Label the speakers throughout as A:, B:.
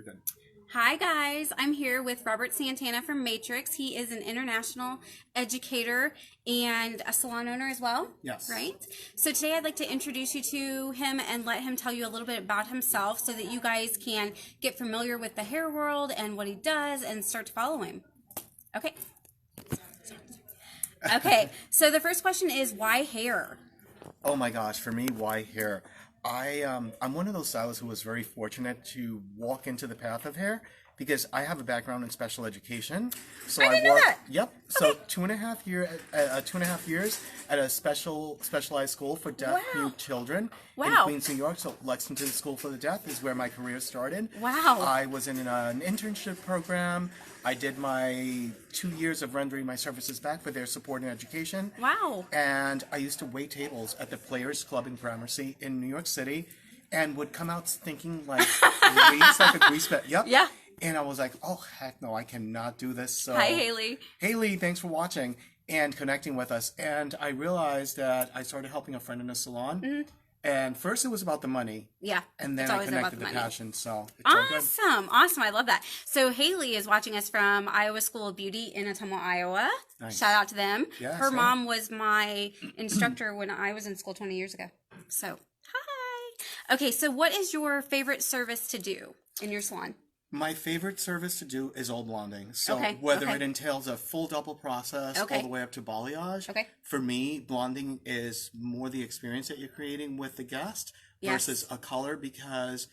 A: We're good.
B: Hi guys, I'm here with Robert Santana from Matrix. He is an international educator and a salon owner as well.
A: Yes.
B: Right? So today I'd like to introduce you to him and let him tell you a little bit about himself so that you guys can get familiar with the hair world and what he does and start to follow him. Okay. Okay, so the first question is why hair?
A: Oh my gosh, for me, why hair? I'm one of those stylists who was very fortunate to walk into the path of hair because I have a background in special education. So
B: I didn't know that.
A: Yep. So 2.5 years at a specialized school for deaf mute children in Queens, New York. So Lexington School for the Deaf is where my career started.
B: Wow.
A: I was in an internship program. I did my 2 years of rendering my services back for their support and education.
B: Wow.
A: And I used to wait tables at the Players Club in Gramercy in New York City and would come out thinking like like a grease pet. Yep.
B: Yeah.
A: And I was like, oh, heck no, I cannot do this. So,
B: Hi, Haley.
A: Haley, thanks for watching and connecting with us. And I realized that I started helping a friend in a salon. Mm-hmm. And first it was about the money.
B: Yeah.
A: And then I connected the passion. So it's
B: awesome. Awesome. I love that. So Haley is watching us from Iowa School of Beauty in Ottumwa, Iowa. Nice. Shout out to them.
A: Yeah,
B: her mom was my instructor when I was in school 20 years ago. So, hi. Okay. So what is your favorite service to do in your salon?
A: My favorite service to do is old blonding. So whether it entails a full double process all the way up to balayage, for me, blonding is more the experience that you're creating with the guest versus a color, because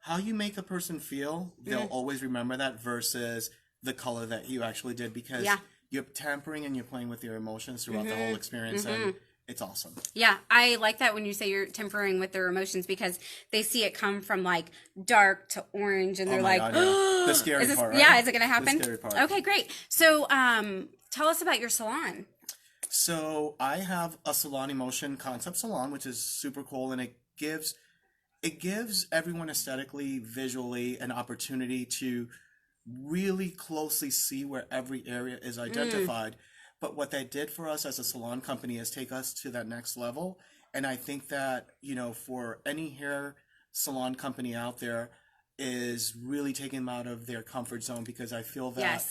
A: how you make a person feel, they'll always remember that versus the color that you actually did, because you're tampering and you're playing with their emotions throughout the whole experience. And it's awesome. Yeah,
B: I like that when you say you're tempering with their emotions, because they see it come from like dark to orange and they're like,
A: oh, the scary part, right?
B: Yeah, is it going to happen?
A: The scary part.
B: Okay, great. So tell us about your salon.
A: So I have a salon emotion concept salon, which is super cool, and it gives everyone aesthetically, visually, an opportunity to really closely see where every area is identified. But what they did for us as a salon company is take us to that next level. And I think that, for any hair salon company out there is really taking them out of their comfort zone, because I feel that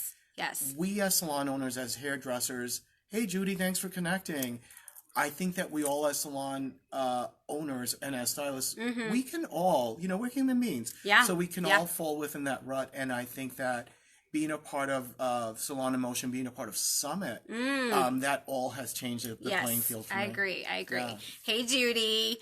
A: we as salon owners, as hairdressers, hey, Judy, thanks for connecting. I think that we all as salon owners and as stylists, we can all, we're human beings. Yeah. So we can all fall within that rut. And I think that being a part of Salon Emotion, being a part of Summit, that all has changed the playing field for me.
B: I agree. Yeah. Hey, Judy.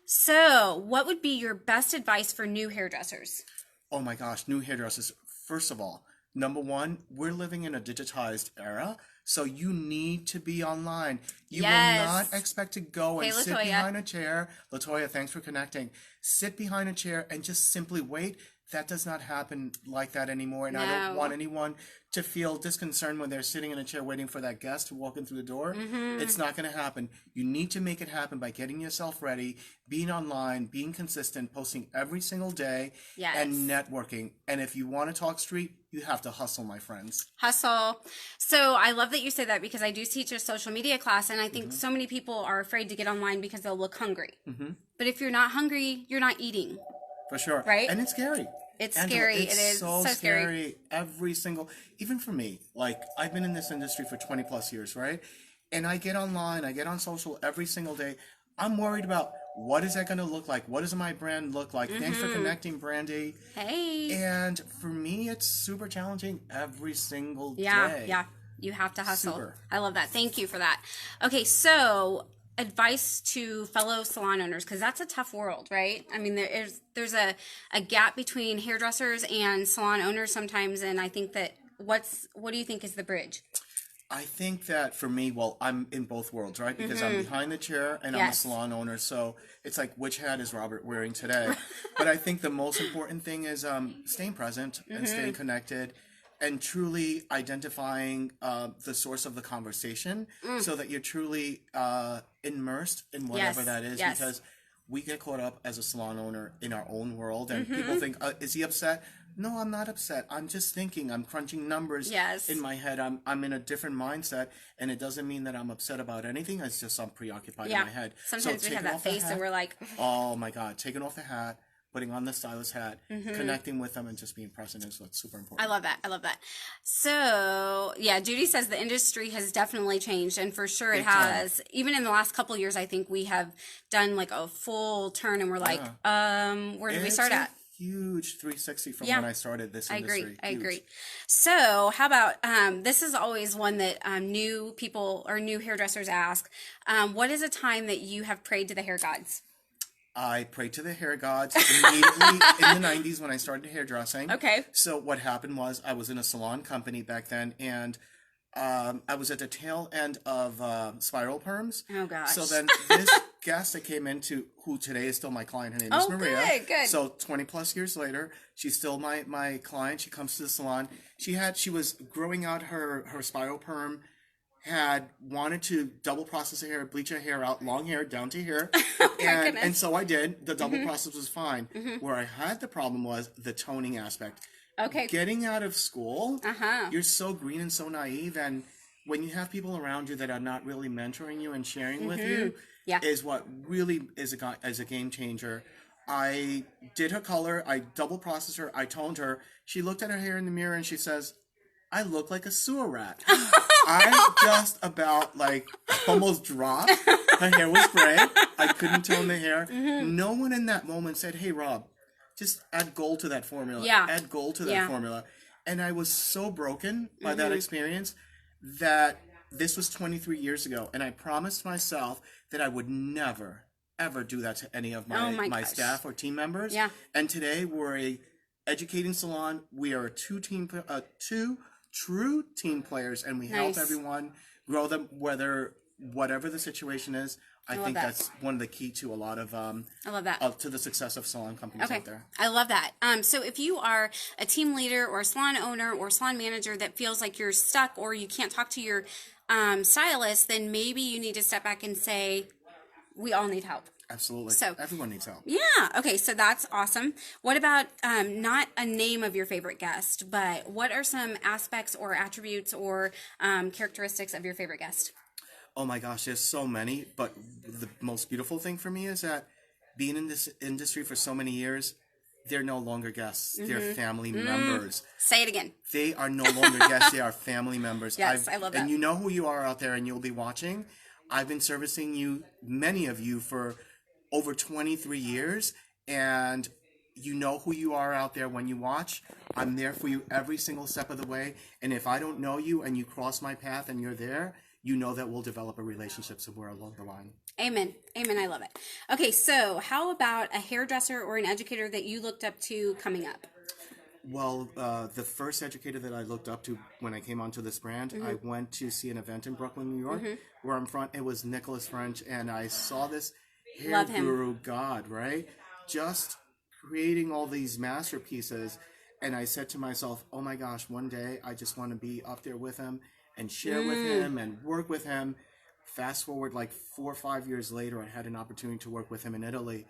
B: So what would be your best advice for new hairdressers?
A: Oh my gosh, new hairdressers. First of all, number one, we're living in a digitized era, so you need to be online. You will not expect to go and sit behind a chair. Latoya, thanks for connecting. Sit behind a chair and just simply wait. That does not happen like that anymore, and I don't want anyone to feel disconcerted when they're sitting in a chair waiting for that guest to walk in through the door. It's not going to happen. You need to make it happen by getting yourself ready, being online, being consistent, posting every single day, and networking. And if you want to talk street, you have to hustle, my friends.
B: Hustle. So I love that you say that, because I do teach a social media class, and I think so many people are afraid to get online because they'll look hungry. But if you're not hungry, you're not eating.
A: For sure.
B: Right?
A: And it's scary.
B: It's scary. It is so scary.
A: Even for me, like, I've been in this industry for 20 plus years, right? And I get online, I get on social every single day. I'm worried about what is that going to look like? What does my brand look like? Thanks for connecting, Brandy.
B: Hey.
A: And for me, it's super challenging every single day.
B: Yeah. You have to hustle. I love that. Thank you for that. Okay, so advice to fellow salon owners, because that's a tough world, right? I mean, there's a gap between hairdressers and salon owners sometimes, and I think that what do you think is the bridge?
A: I think that for me, well, I'm in both worlds, right? Because I'm behind the chair and I'm a salon owner, so it's like, which hat is Robert wearing today? But I think the most important thing is staying present and staying connected, and truly identifying the source of the conversation so that you're truly immersed in whatever that is. Because we get caught up as a salon owner in our own world, and people think, is he upset? No, I'm not upset. I'm just thinking. I'm crunching numbers in my head. I'm in a different mindset, and it doesn't mean that I'm upset about anything. It's just I'm preoccupied in my head.
B: Sometimes we have that face and we're like,
A: oh my God, taking off the hat, putting on the stylist hat, connecting with them, and just being present is what's super important.
B: I love that. I love that. So, yeah, Judy says the industry has definitely changed, and for sure it has. Even in the last couple of years, I think we have done like a full turn, and we're like, where did we start at?
A: Huge 360 from when I started this industry.
B: I agree. So, how about this is always one that new people or new hairdressers ask. What is a time that you have prayed to the hair gods?
A: I prayed to the hair gods immediately in the 90s when I started hairdressing.
B: Okay.
A: So what happened was I was in a salon company back then, and I was at the tail end of spiral perms.
B: Oh, gosh.
A: So then this guest that came into, who today is still my client, her name is Maria.
B: Good.
A: So 20 plus years later, she's still my client. She comes to the salon. She was growing out her spiral perm, had wanted to double process her hair, bleach her hair out, long hair down to here. And so I did. The double process was fine. Where I had the problem was the toning aspect.
B: Okay.
A: Getting out of school, you're so green and so naive, and when you have people around you that are not really mentoring you and sharing with you, is what really is a game changer. I did her color, I double processed her, I toned her. She looked at her hair in the mirror and she says, I look like a sewer rat. I just about almost dropped. Her hair was gray. I couldn't tone the hair. No one in that moment said, hey, Rob, just add gold to that formula. Add gold to that formula. And I was so broken by that experience that this was 23 years ago. And I promised myself that I would never, ever do that to any of my staff or team members. And today we're a educating salon. We are two true team players, and we help everyone grow them, whatever the situation is. I think that's one of the key to a lot of I love that to the success of salon companies out there.
B: I love that. So if you are a team leader or a salon owner or salon manager that feels like you're stuck or you can't talk to your stylist, then maybe you need to step back and say, we all need help.
A: Absolutely. So everyone needs help.
B: Yeah. Okay. So that's awesome. What about not a name of your favorite guest, but what are some aspects or attributes or characteristics of your favorite guest?
A: Oh my gosh, there's so many. But the most beautiful thing for me is that being in this industry for so many years, they're no longer guests. They're family members.
B: Say it again.
A: They are no longer guests. They are family members.
B: Yes, I love that.
A: And you know who you are out there, and you'll be watching. I've been servicing you, many of you, for over 23 years, and you know who you are out there when you watch. I'm there for you every single step of the way, and if I don't know you and you cross my path and you're there, you know that we'll develop a relationship somewhere along the line.
B: Amen. Amen. I love it. Okay, so how about a hairdresser or an educator that you looked up to coming up?
A: Well, the first educator that I looked up to when I came onto this brand, I went to see an event in Brooklyn, New York, where I'm from. It was Nicholas French, and I saw this hair guru god, right? Just creating all these masterpieces. And I said to myself, oh my gosh, one day I just want to be up there with him and share with him and work with him. Fast forward 4 or 5 years later, I had an opportunity to work with him in Italy.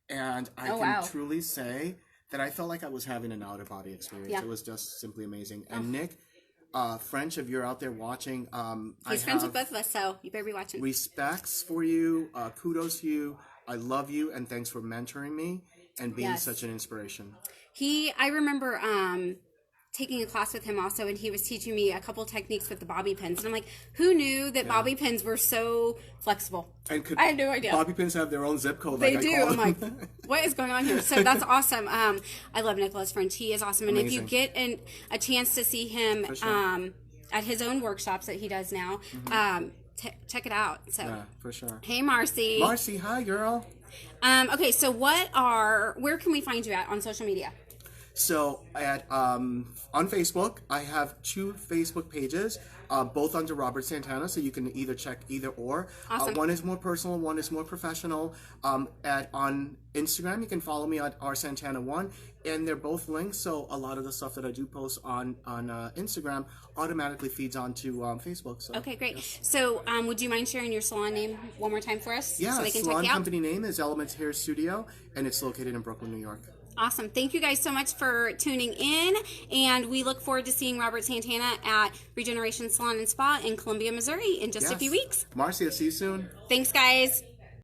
A: And I can truly say that I felt like I was having an out-of-body experience. It was just simply amazing. And Nick French, if you're out there watching,
B: he's friends with both of us, so you better be watching.
A: Respects for you, kudos to you. I love you, and thanks for mentoring me and being such an inspiration.
B: I remember taking a class with him also, and he was teaching me a couple techniques with the bobby pins, and I'm like, who knew that bobby pins were so flexible? And I had no idea.
A: Bobby pins have their own zip code.
B: They do. I'm like, what is going on here? So that's awesome. I love Nicholas French. He is awesome. And if you get a chance to see him at his own workshops that he does now, check it out. So
A: yeah, for sure.
B: Hey, Marcy.
A: Marcy, hi, girl.
B: Okay, so where can we find you at on social media?
A: So on Facebook, I have 2 Facebook pages, both under Robert Santana, so you can either check either or.
B: Awesome.
A: One is more personal, one is more professional. On Instagram, you can follow me at rsantana1, and they're both links, so a lot of the stuff that I do post on Instagram automatically feeds onto Facebook. So,
B: okay, great. Yes. So would you mind sharing your salon name one more time for us?
A: Yeah,
B: so they can
A: salon
B: check you out?
A: company name is Elements Hair Studio, and it's located in Brooklyn, New York.
B: Awesome. Thank you guys so much for tuning in, and we look forward to seeing Robert Santana at Regeneration Salon and Spa in Columbia, Missouri in just a few weeks.
A: Marcy, I'll see you soon.
B: Thanks, guys.